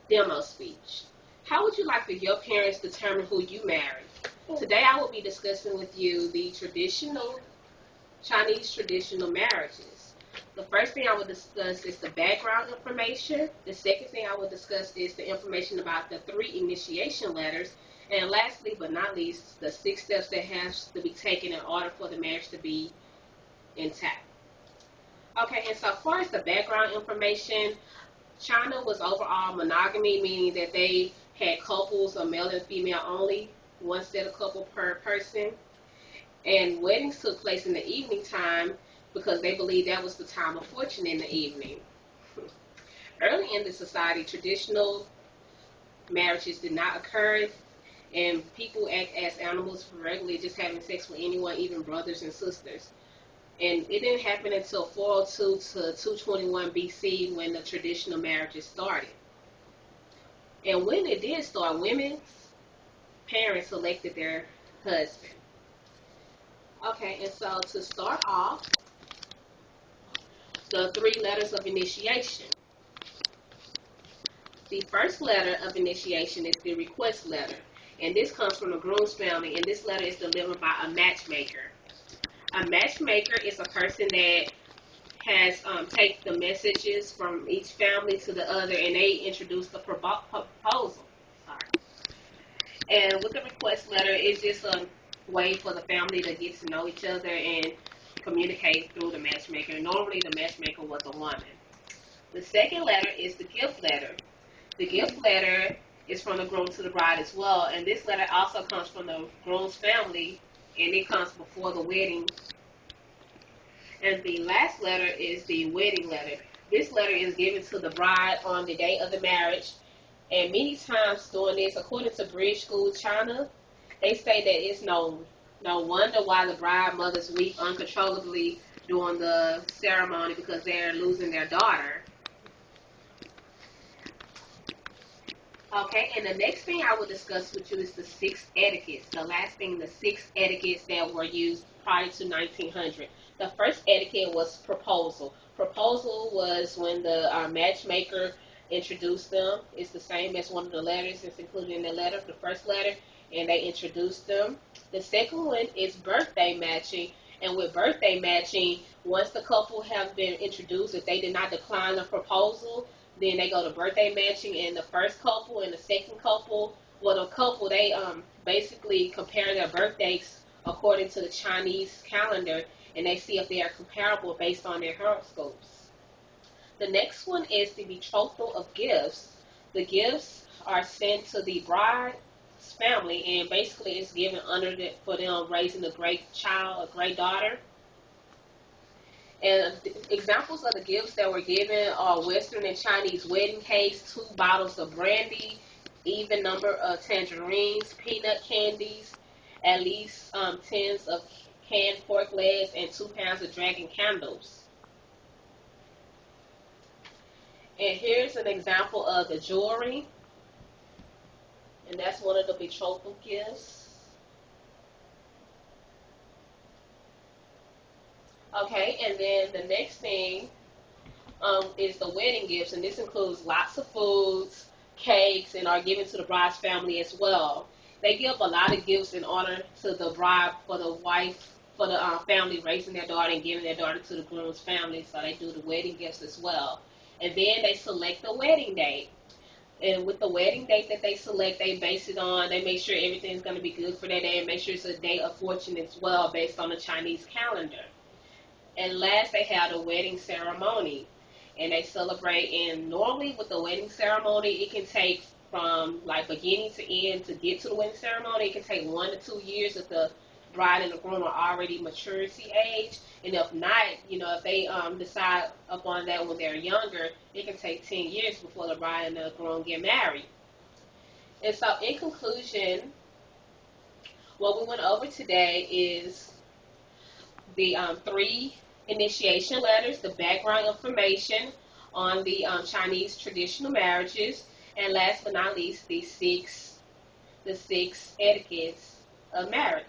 Demo speech. How would you like for your parents to determine who you marry? Today I will be discussing with you the Chinese traditional marriages. The first thing I will discuss is the background information. The second thing I will discuss is the information about the 3 initiation letters. And lastly but not least, the 6 steps that have to be taken in order for the marriage to be intact. Okay, and so far as the background information, China was overall monogamy, meaning that they had couples of male and female only, one set of couple per person. And weddings took place in the evening time because they believed that was the time of fortune in the evening. Early in the society, traditional marriages did not occur, and people act as animals regularly, just having sex with anyone, even brothers and sisters. And it didn't happen until 402 to 221 BC when the traditional marriages started. And when it did start, women's parents selected their husband. Okay, and so to start off, the 3 letters of initiation. The first letter of initiation is the request letter, and this comes from the groom's family, and this letter is delivered by a matchmaker. A matchmaker is a person that has take the messages from each family to the other, and they introduce the proposal. Sorry. And with the request letter, it's just a way for the family to get to know each other and communicate through the matchmaker. Normally, the matchmaker was a woman. The second letter is the gift letter. The gift letter is from the groom to the bride as well, and this letter also comes from the groom's family, and it comes before the wedding. And the last letter is the wedding letter. This letter is given to the bride on the day of the marriage, and many times during this, according to Bridge School China, they say that it's no wonder why the bride mothers weep uncontrollably during the ceremony because they're losing their daughter. Okay, and the next thing I will discuss with you is the 6 etiquettes. The last thing, the 6 etiquettes that were used prior to 1900. The first etiquette was proposal. Proposal was when the matchmaker introduced them. It's the same as one of the letters. It's included in the letter, the first letter, and they introduced them. The second one is birthday matching. And with birthday matching, once the couple have been introduced, if they did not decline the proposal, then they go to birthday matching, and the first couple and the second couple, well, the couple, they basically compare their birthdays according to the Chinese calendar, and they see if they are comparable based on their horoscopes. The next one is the betrothal of gifts. The gifts are sent to the bride's family, and basically it's given for them raising a great child, a great daughter. And examples of the gifts that were given are Western and Chinese wedding cakes, 2 bottles of brandy, even number of tangerines, peanut candies, at least tins of canned pork legs, and 2 pounds of dragon candles. And here's an example of the jewelry, and that's one of the betrothal gifts. Okay, and then the next thing is the wedding gifts, and this includes lots of foods, cakes, and are given to the bride's family as well. They give a lot of gifts in honor to the bride for the wife, for the family raising their daughter and giving their daughter to the groom's family, so they do the wedding gifts as well. And then they select the wedding date. And with the wedding date that they select, they base it on, they make sure everything's going to be good for that day and make sure it's a day of fortune as well based on the Chinese calendar. And last, they have the wedding ceremony, and they celebrate. And normally, with the wedding ceremony, it can take from like beginning to end to get to the wedding ceremony. It can take 1 to 2 years if the bride and the groom are already maturity age, and if not, if they decide upon that when they're younger, it can take 10 years before the bride and the groom get married. And so, in conclusion, what we went over today is the 3 initiation letters, the background information on the Chinese traditional marriages, and last but not least, the six etiquettes of marriage.